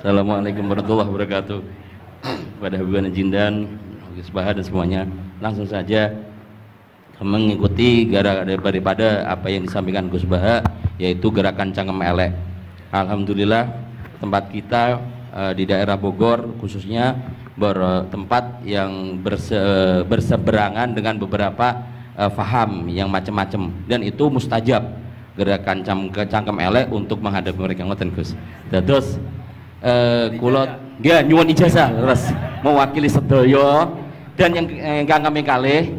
Assalamualaikum warahmatullahi wabarakatuh. Pada Habibana Jindan, Gus Baha dan semuanya, langsung saja mengikuti daripada apa yang disampaikan Gus Baha, yaitu gerakan cangkem elek. Alhamdulillah tempat kita di daerah Bogor khususnya bertempat yang berseberangan dengan beberapa faham yang macam-macam, dan itu mustajab gerakan cangkem elek untuk menghadapi mereka. Ngoten Gus. Terus kula nggih nyuwun ijazah terus mewakili sedaya, dan yang ingkang kami kalih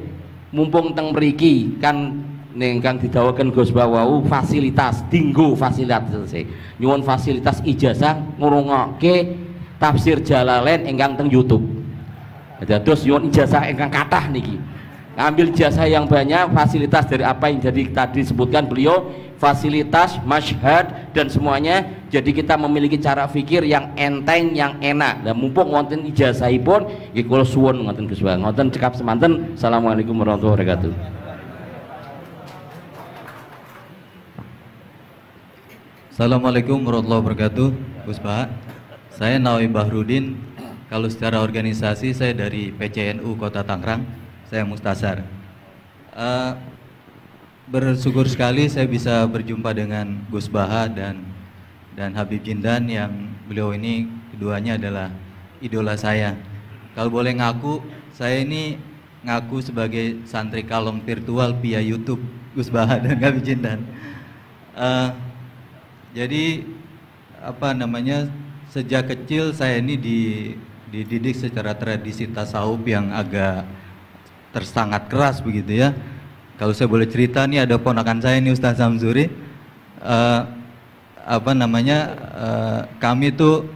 mumpung teng mriki kan ingkang didhawuhaken Gus Bawau fasilitas dinggo fasilitas nyuwun fasilitas ijazah ngrungokke tafsir Jalalain ingkang teng YouTube. Terus nyuwun ijazah ingkang kathah niki. Ngambil ijazah yang banyak, fasilitas dari apa yang jadi tadi disebutkan beliau, fasilitas, masyhad dan semuanya. Jadi kita memiliki cara fikir yang enteng, yang enak. Dan mumpung wonten ijazahipun, nggih kula suwun ngoten Gus Bang. Ngoten cekap semanten. Assalamualaikum warahmatullahi wabarakatuh. Assalamualaikum warahmatullahi wabarakatuh. Gus Baha, saya Nawawi Bahrudin. Kalau secara organisasi saya dari PCNU Kota Tangerang. Saya Mustasar. Bersyukur sekali saya bisa berjumpa dengan Gus Baha dan Habib Jindan, yang beliau ini keduanya adalah idola saya. Kalau boleh ngaku, saya ini ngaku sebagai santri kalong virtual via YouTube Gus Baha dan Habib Jindan. Jadi apa namanya, sejak kecil saya ini dididik secara tradisi tasawuf yang agak tersangat keras begitu ya. Kalau saya boleh cerita nih, ada ponakan saya nih Ustaz Samsuri, kami tuh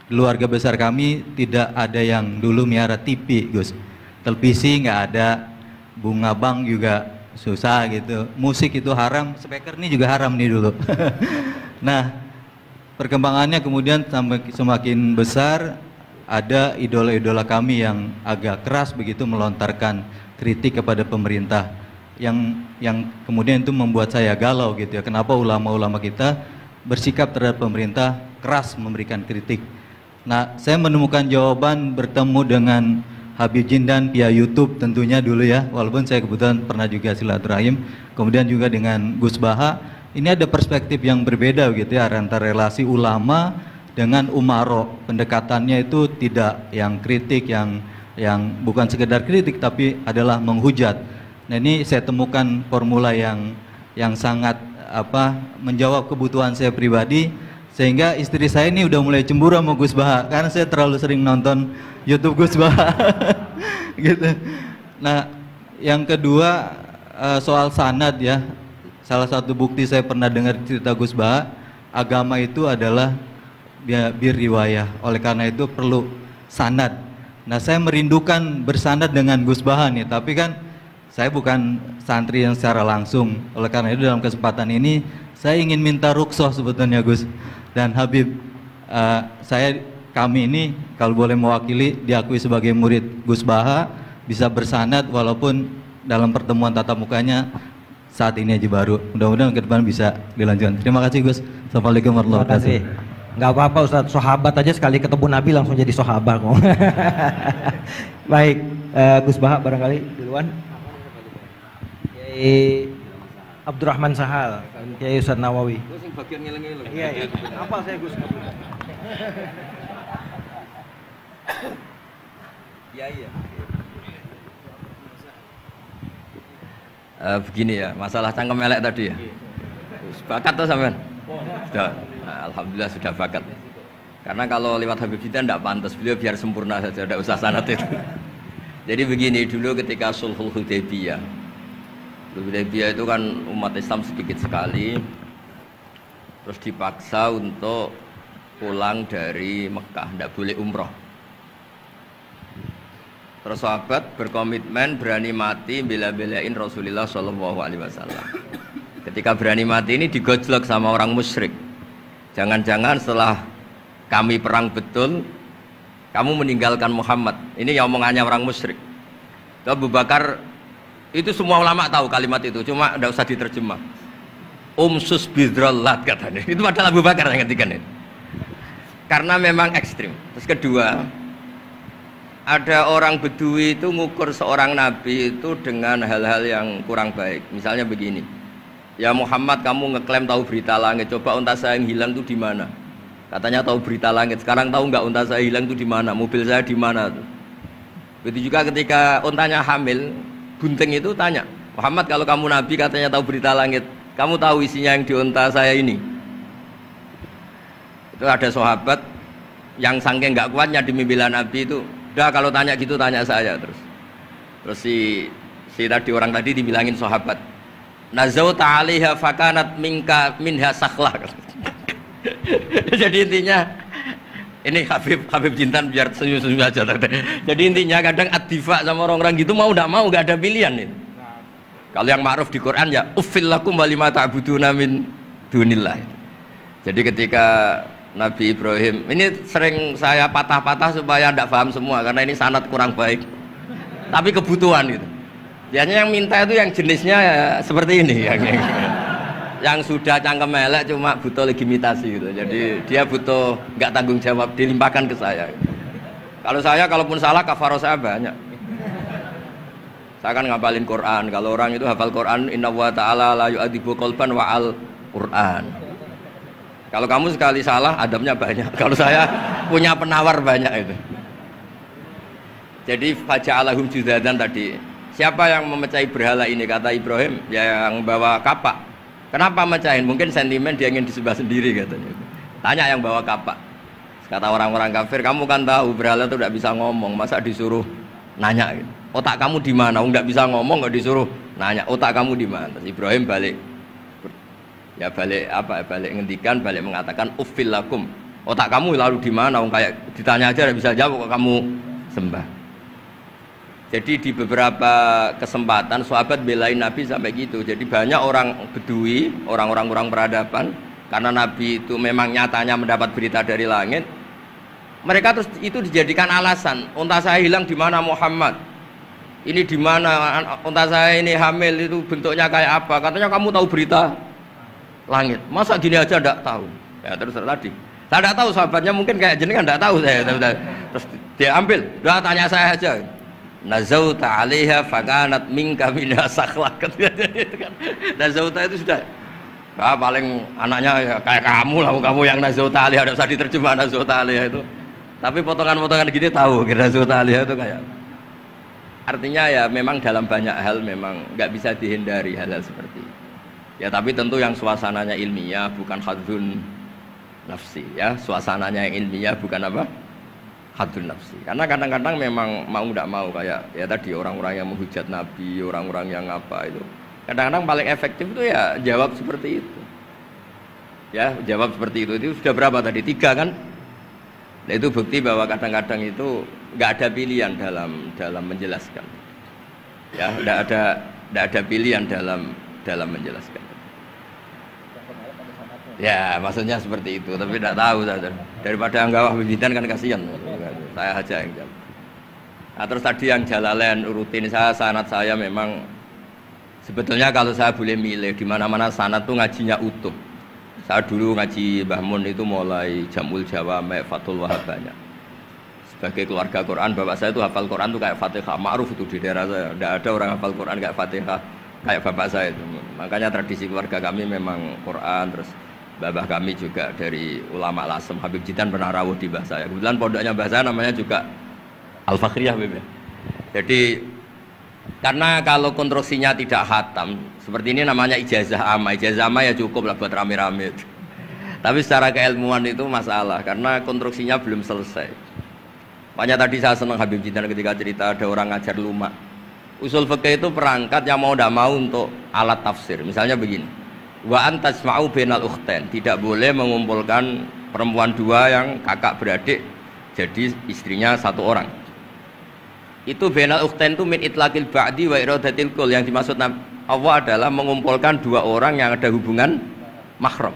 keluarga besar kami tidak ada yang dulu miara TV Gus, televisi nggak ada, bunga bank juga susah gitu, musik itu haram, speaker nih juga haram nih dulu. Nah perkembangannya kemudian sampai semakin besar, ada idola-idola kami yang agak keras begitu melontarkan kritik kepada pemerintah, yang kemudian itu membuat saya galau gitu ya. Kenapa ulama-ulama kita bersikap terhadap pemerintah keras memberikan kritik? Nah, saya menemukan jawaban bertemu dengan Habib Jindan via YouTube tentunya dulu ya, walaupun saya kebetulan pernah juga silaturahim, kemudian juga dengan Gus Baha. Ini ada perspektif yang berbeda gitu ya, antara relasi ulama dengan umaro. Pendekatannya itu tidak yang kritik, yang bukan sekedar kritik tapi adalah menghujat. Nah ini saya temukan formula yang sangat menjawab kebutuhan saya pribadi, sehingga istri saya ini udah mulai cemburu sama Gus Baha karena saya terlalu sering nonton YouTube Gus Baha. Gitu. Nah yang kedua soal sanad ya, salah satu bukti saya pernah dengar cerita Gus Baha, agama itu adalah riwayah, oleh karena itu perlu sanad. Nah saya merindukan bersanad dengan Gus Baha nih, tapi kan saya bukan santri yang secara langsung, oleh karena itu dalam kesempatan ini saya ingin minta rukhsah sebetulnya Gus dan Habib. Kami ini kalau boleh mewakili diakui sebagai murid Gus Baha, bisa bersanad walaupun dalam pertemuan tatap mukanya saat ini aja baru. Mudah-mudahan ke depan bisa dilanjutkan. Terima kasih Gus. Assalamualaikum warahmatullahi wabarakatuh. Nggak apa-apa Ustadz, sahabat aja sekali ketemu Nabi langsung jadi sahabat kok. Baik, Gus Baha barangkali duluan. Kiai Abdurrahman Sahal, Kiai Ustadz Nawawi. Iya, apa saya Gus? Iya. Begini ya, masalah cangkem elek tadi ya. Bakat tuh sampean? Sudah. Nah, alhamdulillah sudah bakat. Karena kalau lewat Habib Jindan tidak pantas, beliau biar sempurna saja, tidak usah sanad itu. Jadi begini, dulu ketika Sulhul Hudaybiyah itu kan umat Islam sedikit sekali, terus dipaksa untuk pulang dari Mekah, tidak boleh umroh. Terus sahabat berkomitmen berani mati bela-belain Rasulullah SAW. Ketika berani mati ini digojlok sama orang musyrik. Jangan-jangan setelah kami perang betul, kamu meninggalkan Muhammad. Ini yang omongannya orang musyrik. Abu Bakar, itu semua ulama tahu kalimat itu, cuma tidak usah diterjemah. Umsus bidrollat katanya. Itu padahal Abu Bakar yang ngertikan itu. karena memang ekstrim. Terus kedua, ada orang Bedui itu ngukur seorang nabi itu dengan hal-hal yang kurang baik. Misalnya begini, ya Muhammad, kamu ngeklaim tahu berita langit, coba unta saya yang hilang itu di mana? Katanya tahu berita langit, sekarang tahu nggak unta saya hilang itu di mana? Mobil saya di mana? Begitu juga ketika untanya hamil, bunting itu tanya, Muhammad, kalau kamu nabi katanya tahu berita langit, kamu tahu isinya yang di unta saya ini? Itu ada sahabat yang saking nggak kuatnya demi bela nabi itu, udah kalau tanya gitu tanya saya terus. Terus si tadi orang tadi dibilangin sahabat, nazauta 'alaiha fakanat minha sakhlah. Jadi intinya ini Habib Jintan biar senyum-senyum aja. Jadi intinya kadang ad-difa sama orang-orang gitu mau tidak mau nggak ada pilihan itu. Kalau yang ma'ruf di Quran ya uffil lakum wa lima ta'buduna min dunillah. Jadi ketika Nabi Ibrahim, ini sering saya patah-patah supaya tidak paham semua karena ini sanad kurang baik. Tapi kebutuhan gitu. Biasanya yang minta itu yang jenisnya ya seperti ini yang sudah cangkem elek cuma butuh legitimasi gitu. Jadi dia butuh nggak tanggung jawab, dilimpahkan ke saya. Kalau saya kalaupun salah kafaroh saya banyak. Saya kan ngapalin Quran. Kalau orang itu hafal Quran, inna wa ta'ala la yu'adibu qalban wa al Quran. Kalau kamu sekali salah, adabnya banyak. Kalau saya punya penawar banyak itu. Jadi faja'alahum judadan tadi. Siapa yang memecahi berhala ini? Kata Ibrahim, ya yang bawa kapak. Kenapa mecahin? Mungkin sentimen dia ingin disembah sendiri katanya. Tanya yang bawa kapak. Kata orang-orang kafir, kamu kan tahu berhala itu tidak bisa ngomong, masa disuruh nanya gitu. Otak kamu di mana? Nggak bisa ngomong, nggak disuruh nanya. Otak kamu di mana? Terus Ibrahim balik. Ya balik apa? Balik ngendikan, balik mengatakan uffil lakum. Otak kamu lalu di mana? Kayak ditanya aja tidak bisa jawab kok kamu sembah. Jadi di beberapa kesempatan sahabat belain Nabi sampai gitu. Jadi banyak orang Bedui, orang-orang peradaban, karena Nabi itu memang nyatanya mendapat berita dari langit. Mereka terus itu dijadikan alasan. Unta saya hilang di mana Muhammad? Ini di mana? Unta saya ini hamil, itu bentuknya kayak apa? Katanya kamu tahu berita langit. Masa gini aja enggak tahu? Ya terus tadi. Saya enggak tahu, sahabatnya mungkin kayak jenengan enggak tahu saya. Terus dia ambil, udah tanya saya aja. Nazauta 'alaiha fakanat minka minha sakhlah. Nazauta itu sudah paling anaknya ya kayak kamu lah, kamu yang nazauta 'alaiha, enggak usah diterjemah nazauta 'alaiha itu. Tapi potongan-potongan gini tahu kira nazauta 'alaiha itu kayak. Artinya ya memang dalam banyak hal memang nggak bisa dihindari hal-hal seperti itu. Ya tapi tentu yang suasananya ilmiah bukan hadun nafsi ya, suasananya yang ilmiah bukan apa? Hadun nafsi. Karena kadang-kadang memang mau tidak mau kayak ya tadi orang-orang yang menghujat Nabi, orang-orang yang apa itu. Kadang-kadang paling efektif itu ya jawab seperti itu. Ya, jawab seperti itu. Itu sudah berapa tadi? 3 kan? Nah, itu bukti bahwa kadang-kadang itu nggak ada pilihan dalam menjelaskan. Ya, nggak ada pilihan dalam menjelaskan. Ya, maksudnya seperti itu, tapi tidak tahu saja. Daripada anggap bibitan kan kasihan. Saya aja yang jawab. Nah, terus tadi yang Jalalain rutin sanad saya memang sebetulnya kalau saya boleh milih di mana-mana sanad tuh ngajinya utuh. Saya dulu ngaji Mbah Mun itu mulai Jamul Jawami, Fathul Wahab banyak. Sebagai keluarga Quran, bapak saya itu hafal Quran tuh kayak Fatihah, ma'ruf itu di daerah saya. Tidak ada orang hafal Quran kayak Fatihah kayak bapak saya itu. Makanya tradisi keluarga kami memang Quran. Terus babah kami juga dari ulama Lasem, Habib Jitan pernah rawuh di mbah saya. Kebetulan pondoknya mbah saya namanya juga Al-Fakhriyah Habib. Jadi karena kalau konstruksinya tidak khatam seperti ini namanya ijazah amma. Ijazah amma ya cukup lah buat rame-rame. Tapi secara keilmuan itu masalah karena konstruksinya belum selesai. Makanya tadi saya senang Habib Jitan ketika cerita ada orang ngajar lumak. Usul fikih itu perangkat yang mau tidak mau untuk alat tafsir. Misalnya begini, wa antasma'u bainal ukhtain, tidak boleh mengumpulkan perempuan 2 yang kakak beradik jadi istrinya 1 orang. Itu bainal ukhtain itu min itlaqil ba'di wa iradatil kul, yang dimaksud Allah adalah mengumpulkan 2 orang yang ada hubungan mahram.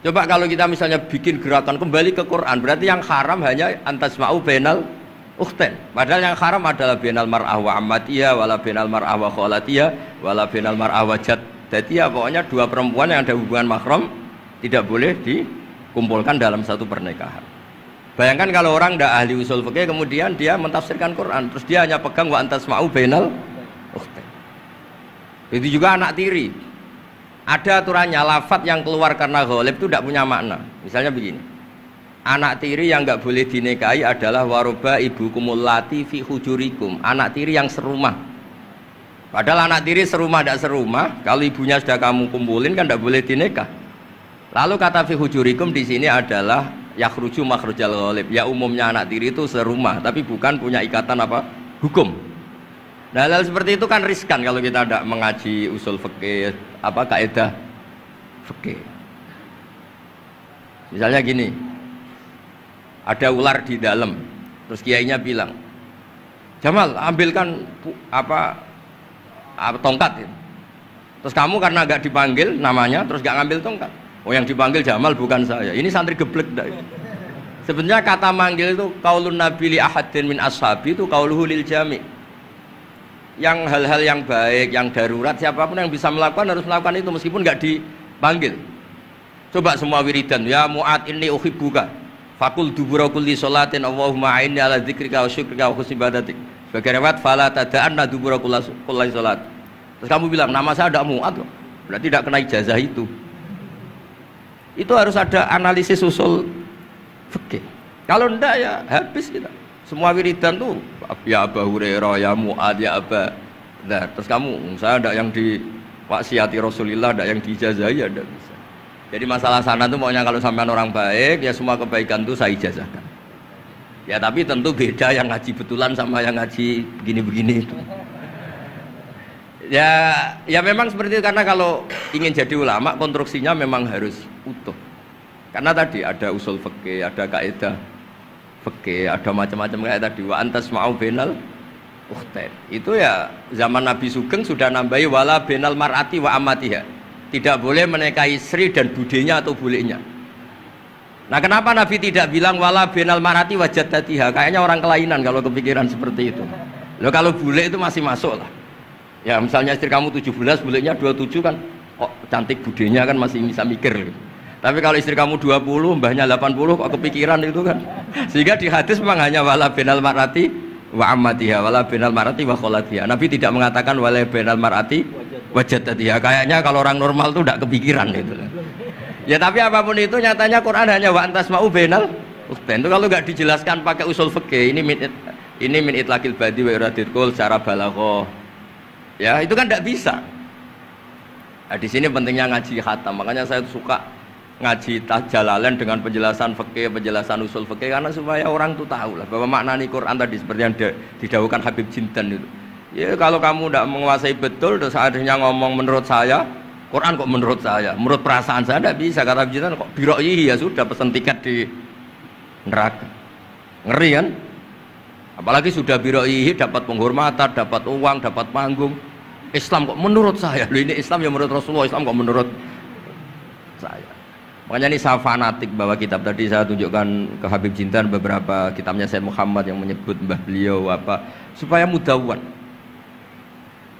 Coba kalau kita misalnya bikin gerakan kembali ke Quran, berarti yang haram hanya antasma'u bainal ukhtain. Padahal yang haram adalah bainal mar'ah wa ammatiyah wala bainal mar'ah wa khalatiyah wala bainal mar'ah wa jaddatiyah. Pokoknya 2 perempuan yang ada hubungan mahram tidak boleh dikumpulkan dalam satu pernikahan. Bayangkan kalau orang tidak ahli usul fikih kemudian dia mentafsirkan Quran, terus dia hanya pegang wa antasma'u bainal ukhtain. Itu juga anak tiri. Ada aturannya, lafadz yang keluar karena ghalib itu tidak punya makna. Misalnya begini, anak tiri yang nggak boleh dinikahi adalah waroba ibu kumulati fi hujurikum, anak tiri yang serumah. Padahal anak tiri serumah tidak serumah, kalau ibunya sudah kamu kumpulin kan tidak boleh dinikah. Lalu kata fi hujurikum di sini adalah yakhruju makhrujal ghalib. Ya umumnya anak tiri itu serumah, tapi bukan punya ikatan apa hukum. Nah, hal seperti itu kan riskan kalau kita tidak mengaji usul fikih, apa kaidah fikih. Misalnya gini, ada ular di dalam, terus kiainya bilang, Jamal ambilkan tongkat. Terus kamu karena nggak dipanggil namanya, terus nggak ngambil tongkat. Oh yang dipanggil Jamal bukan saya. Ini santri geblek dah. Sebenarnya kata manggil itu qaulun nabi li ahadin min ashabi itu qauluhu lil jami'. Yang hal-hal yang baik, yang darurat, siapapun yang bisa melakukan harus melakukan itu meskipun nggak dipanggil. Coba semua wiridan, ya Mu'ad inni uhibbuka fakul dubura kulli sholatin Allahumma a'inni ala dzikrika wa syukrika wa husni ibadatik. Sebagai riwayat fala tada'anna dubura kulli sholat. Terus kamu bilang nama saya ada Mu'ad loh, berarti tidak kena ijazah itu. Itu harus ada analisis usul fikih. Kalau enggak ya habis kita. Semua wiridan tuh ya Abu Hurairah, ya Mu'ad, ya Aba. Nah, terus kamu, saya ada yang di waksiati Rasulullah, ada yang diijazahi, ya tidak bisa. Jadi masalah sana tuh maunya kalau sampean orang baik, ya semua kebaikan tuh saya ijazahkan. Ya tapi tentu beda yang ngaji betulan sama yang ngaji begini-begini itu. Ya memang seperti itu, karena kalau ingin jadi ulama konstruksinya memang harus utuh. Karena tadi ada usul fikih, ada kaidah fikih, ada macam-macam kayak tadi wa antasma'u bainal ukhtain. Itu ya zaman Nabi Sugeng sudah nambahi wala bainal mar'ati wa amatiha. Tidak boleh menikahi istri dan budenya atau bulenya. Nah, kenapa Nabi tidak bilang wala bainal mar'ati wa jaddatiha? Kayaknya orang kelainan kalau kepikiran seperti itu. Loh kalau bule itu masih masuk lah. Ya misalnya istri kamu 17, bulenya 27 kan, oh cantik budenya kan masih bisa mikir gitu. Tapi kalau istri kamu 20, mbahnya 80, kok kepikiran itu kan. Sehingga di hadis memang hanya wala benal marati wa ammatiha, wala benal marati wa kholatiha. Nabi tidak mengatakan wala benal marati wa jaddatiha. Kayaknya kalau orang normal itu tidak kepikiran itu. Ya tapi apapun itu nyatanya Quran hanya wa antasma'u benal ukhtain. Itu kalau nggak dijelaskan pakai usul fikih, ini min itlaqil badi wa iradil qul secara balaghah. Ya, itu kan tidak bisa. Nah, di sini pentingnya ngaji khatam. Makanya saya suka ngaji Jalalain dengan penjelasan fikih, penjelasan usul fikih, karena supaya orang itu tahu lah bahwa maknani Quran tadi seperti yang didahulukan Habib Jindan itu. Ya kalau kamu tidak menguasai betul, terus akhirnya ngomong menurut saya, Quran kok menurut saya, menurut perasaan saya tidak bisa. Kata Habib Jindan kok biro'ihi, ya sudah pesan tiket di neraka. Ngeri kan? Apalagi sudah biro'ihi dapat penghormatan, dapat uang, dapat panggung. Islam kok menurut saya, loh ini Islam yang menurut Rasulullah, Islam kok menurut saya. Makanya ini saya fanatik bahwa kitab tadi saya tunjukkan ke Habib Jindan beberapa kitabnya Said Muhammad yang menyebut mbah beliau apa supaya mudawwan.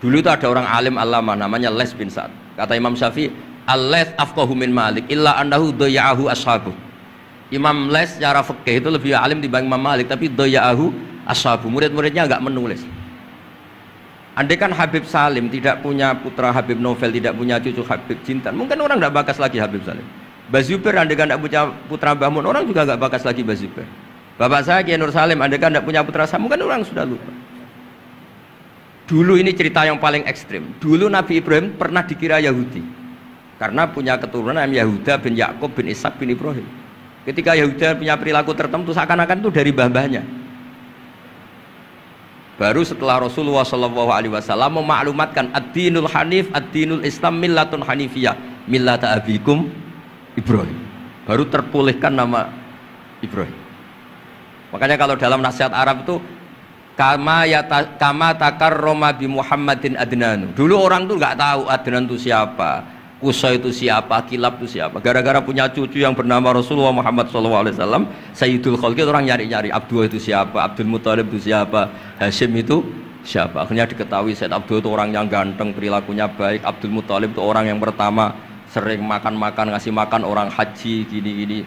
Dulu itu ada orang alim alama namanya Les bin Sa'ad. Kata Imam Syafi'i, "Al-Les afqahu min Malik illa annahu daya'ahu ashabu." Imam Les secara fikih itu lebih alim dibanding Imam Malik, tapi daya'ahu ashabu. Murid-muridnya enggak menulis. Andai kan Habib Salim tidak punya putra Habib Novel, tidak punya cucu Habib Jindan, mungkin orang enggak bakas lagi Habib Salim. Bazuber andai kan tidak punya putra Mbah Mun, orang juga nggak bakas lagi Bazuber. Bapak saya Kiai Nur Salim andai kan tidak punya putra Samu, kan orang sudah lupa. Dulu ini cerita yang paling ekstrim. Dulu Nabi Ibrahim pernah dikira Yahudi karena punya keturunan Yahuda bin Yakub bin Ishak bin Ibrahim. Ketika Yahuda punya perilaku tertentu seakan-akan itu dari mbah-mbahnya. Baru setelah Rasulullah SAW memaklumatkan ad-dinul hanif, ad-dinul Islam millatun hanifiyah, millata abikum Ibrahim, baru terpulihkan nama Ibrahim. Makanya kalau dalam nasihat Arab itu kama takarroma bi Muhammadin adnanu. Dulu orang tuh nggak tahu Adnan itu siapa, Qusay itu siapa, Kilab itu siapa. Gara-gara punya cucu yang bernama Rasulullah Muhammad SAW, Sayyidul Khalqi, orang nyari-nyari Abdullah itu siapa, Abdul Muthalib itu siapa, Hashim itu siapa. Akhirnya diketahui Sayyid Abdul itu orang yang ganteng, perilakunya baik. Abdul Muthalib itu orang yang pertama sering makan-makan, ngasih makan orang haji, gini-gini.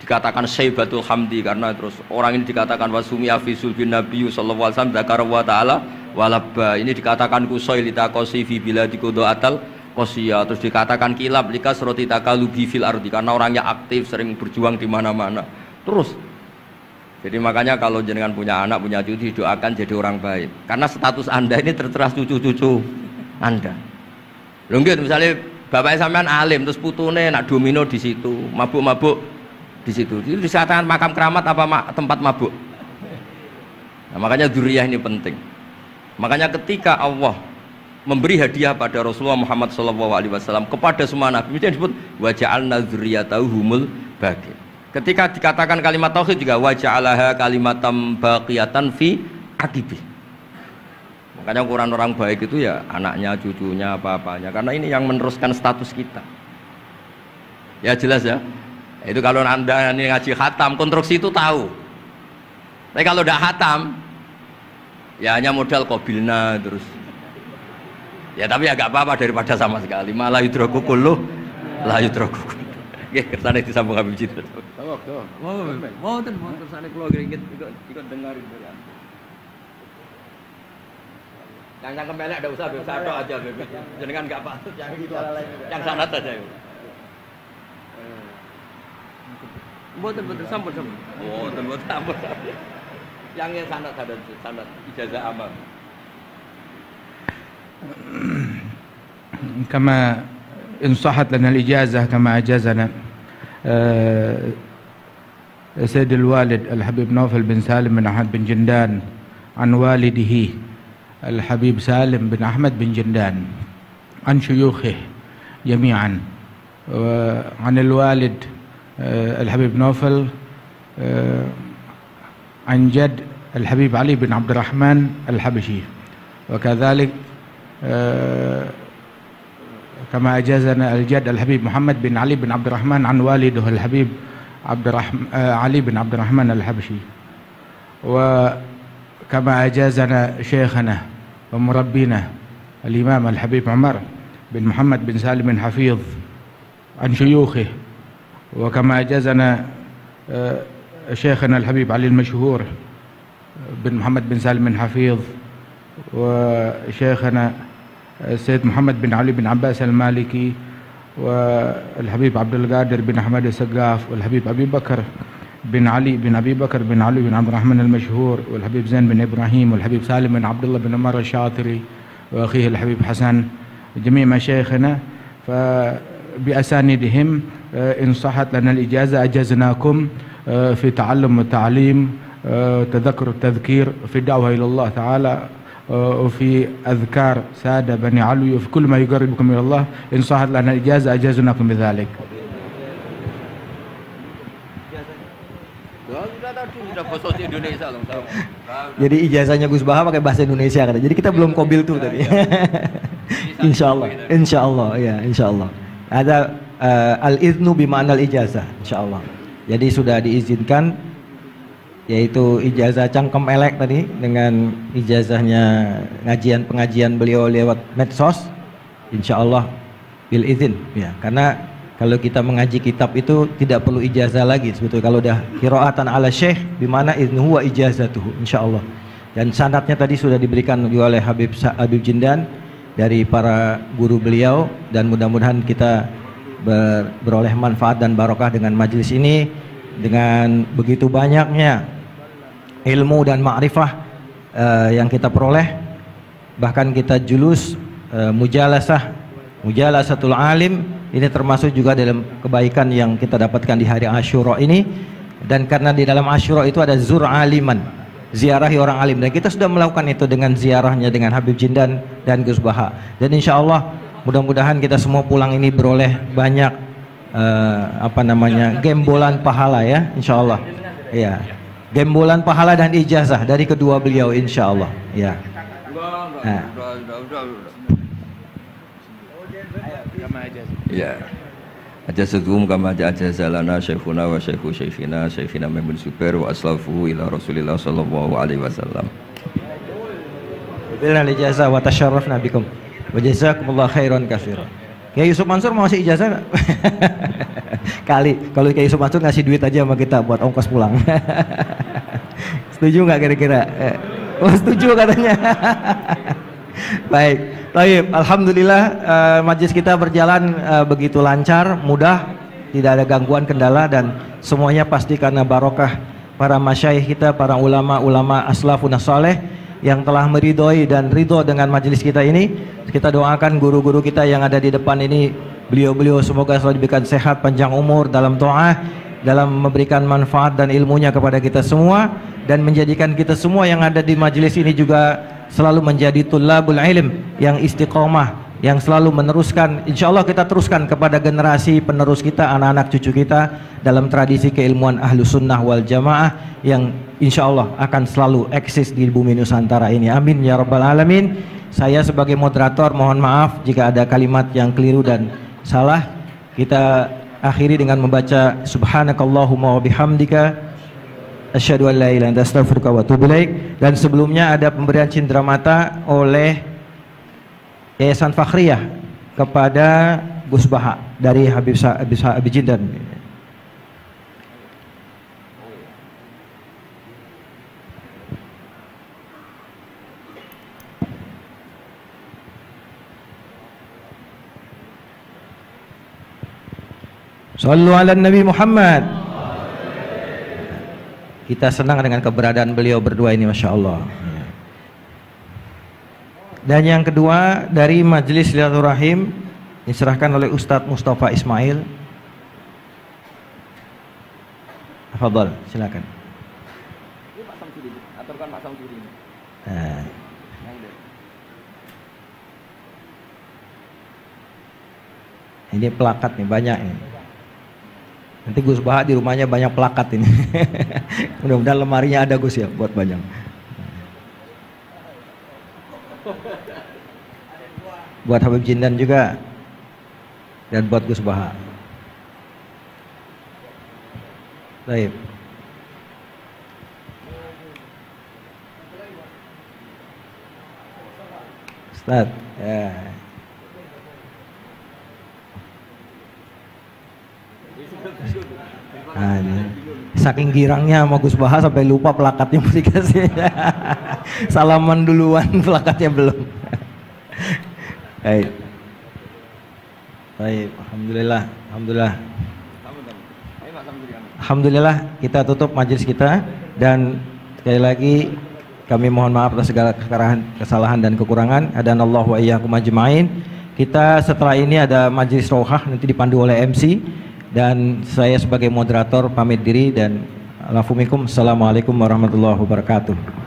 dikatakan Syaibatul Hamdi karena terus orang ini dikatakan wasumia fi sulbin Nabi sallallahu alaihi wasallam dzakara wa ta'ala walabba, ini dikatakan kusoi litaqosi fi biladi qudaatal qosiyah, terus dikatakan kilab likas roti takalubi fil ardi karena orangnya aktif sering berjuang di mana-mana. Terus jadi makanya kalau jenengan punya anak punya cucu doakan jadi orang baik karena status Anda ini tertera cucu-cucu Anda. Lho nggih misalnya bapak sampean alim terus putune nak domino di situ, mabuk-mabuk di situ. Itu disatakan makam keramat apa tempat mabuk. Nah, makanya dzurriyyah ini penting. Makanya ketika Allah memberi hadiah pada Rasulullah Muhammad SAW kepada semua nabi, mesti disebut wa ja'alna dzurriyyatahu humul baqin. Ketika dikatakan kalimat tauhid juga wa ja'alaha kalimatam baqiyatan fi aqibi. Makanya ukuran orang baik itu ya anaknya, cucunya, apa-apanya. Karena ini yang meneruskan status kita. Ya jelas ya. Itu kalau Anda ini ngaji khatam, konstruksi itu tahu. Tapi kalau tidak khatam, ya hanya modal qabilna terus. Ya tapi ya gak apa-apa daripada sama sekali. Malah yudraku kulluh, la yudraku kulluh. Nggih, kersane disambung Habib Jid. Mau kersane kula ikut dengar itu ya. Yang kemelek enggak usah Habib Sado aja Habib. Jenengan enggak patut yang itu. Yang sanad saja. Mboten sampun. Mboten sampun. Yang sanad ijazah amal. كما إن صحت لنا الإجازة كما أجازنا سيد الوالد الحبيب نوفل بن سالم بن أحمد بن جندان عن والده الحبيب سالم بن أحمد بن جندان عن شيوخه جميعا وعن الوالد الحبيب نوفل عن جد الحبيب علي بن عبد الرحمن الحبشي وكذلك كما أجازنا الجد الحبيب محمد بن علي بن عبد الرحمن عن والده الحبيب علي بن عبد الرحمن الحبشي وكما أجازنا شيخنا ومربينا الإمام الحبيب عمر بن محمد بن سالم بن حفيظ عن شيوخه وكما أجازنا شيخنا الحبيب علي المشهور بن محمد بن سالم بن حفيظ وشيخنا السيد محمد بن علي بن عباس المالكي والحبيب عبد القادر بن أحمد السقاف والحبيب أبي بكر بن علي بن أبي بكر بن علي بن عبد الرحمن المشهور والحبيب زين بن إبراهيم والحبيب سالم بن عبد الله بن عمر الشاطري وأخيه الحبيب حسن جميع مشايخنا فبأسانيدهم إن صحت لنا الإجازة أجزناكم في تعلم والتعليم تذكر التذكير في الدعوة إلى الله تعالى وفي أذكار سادة بني علوي وفي كل ما يقربكم إلى الله إن صحت لنا الإجازة أجازناكم بذلك. Jadi ijazahnya Gus Baha pakai bahasa Indonesia kan. Jadi kita belum qabil tuh tadi. Insyaallah ya, insyaallah. Ada al-iznu bima'na al-ijazah, insyaallah. Jadi sudah diizinkan yaitu ijazah cangkem elek tadi dengan ijazahnya pengajian beliau lewat medsos, insyaallah bil izin ya, karena kalau kita mengaji kitab itu tidak perlu ijazah lagi sebetulnya kalau udah qiraatan ala syekh bimana iznuhu wa ijazatuhu insyaallah. Dan sanadnya tadi sudah diberikan juga oleh Habib Jindan dari para guru beliau, dan mudah-mudahan kita beroleh manfaat dan barokah dengan majelis ini, dengan begitu banyaknya ilmu dan ma'rifah yang kita peroleh. Bahkan kita julus mujalasatul alim, ini termasuk juga dalam kebaikan yang kita dapatkan di hari Asyura ini. Dan karena di dalam Asyura itu ada zur aliman, ziarahi orang alim, dan kita sudah melakukan itu dengan ziarahnya dengan Habib Jindan dan Gus Baha. Dan insya Allah mudah-mudahan kita semua pulang ini beroleh banyak gembolan pahala ya, insya Allah ya, gembolan pahala dan ijazah dari kedua beliau insya Allah ya. Ya, ajazatuhum kama ajazalana syekhuna wa syekhu syekhina Maimun Zubair wa aslafuhu ila Rasulillah sallallahu alaihi wasallam. Bilal ijazah wa tasyarrafna bikum wa jazakumullah khairan katsiran. Ya Yusuf Mansur mau ngasih ijazah enggak? Kali kalau Kiai Yusuf Mansur ngasih duit aja sama kita buat ongkos pulang. Setuju nggak kira-kira? Oh setuju katanya. Baik, baik. Alhamdulillah majelis kita berjalan begitu lancar, mudah, tidak ada gangguan kendala dan semuanya pasti karena barokah para masyayikh kita, para ulama-ulama aslafun saleh yang telah meridhoi dan ridho dengan majelis kita ini. Kita doakan guru-guru kita yang ada di depan ini, beliau-beliau semoga selalu diberikan sehat, panjang umur dalam ta'ah, dalam memberikan manfaat dan ilmunya kepada kita semua, dan menjadikan kita semua yang ada di majelis ini juga selalu menjadi tulabul ilm yang istiqomah, yang selalu meneruskan, insya Allah kita teruskan kepada generasi penerus kita, anak-anak cucu kita dalam tradisi keilmuan Ahlus Sunnah wal Jamaah yang insya Allah akan selalu eksis di bumi Nusantara ini. Amin ya rabbal alamin. Saya sebagai moderator mohon maaf jika ada kalimat yang keliru dan salah. Kita akhiri dengan membaca subhanakallahumma wa bihamdika asyhadu an la ilaha illa anta astaghfiruka wa atubu ilaik. Dan sebelumnya ada pemberian cindera mata oleh Yayasan Fakhriyah kepada Gus Baha dari Habib Jindan. Shallu ala Nabi Muhammad. Kita senang dengan keberadaan beliau berdua ini, Masya Allah. Dan yang kedua dari Majelis Silaturahim diserahkan oleh Ustadz Mustafa Ismail. Fadhal, silakan. Ini pelakat nih, banyak ini. Nanti Gus Baha di rumahnya banyak pelakat ini. Mudah-mudahan lemarinya ada Gus ya buat banyak. Buat Habib Jindan juga dan buat Gus Baha. Baik. Ustaz, ya. Nah, ini. Saking girangnya sama Gus Baha sampai lupa plakatnya mau dikasih. Salaman duluan, plakatnya belum. Baik. Baik, alhamdulillah, alhamdulillah. Alhamdulillah kita tutup majelis kita dan sekali lagi kami mohon maaf atas segala kesalahan dan kekurangan. Adanallahu wa iyyakum ajmain. Kita setelah ini ada majelis rohah nanti dipandu oleh MC dan saya sebagai moderator pamit diri dan assalamualaikum warahmatullahi wabarakatuh.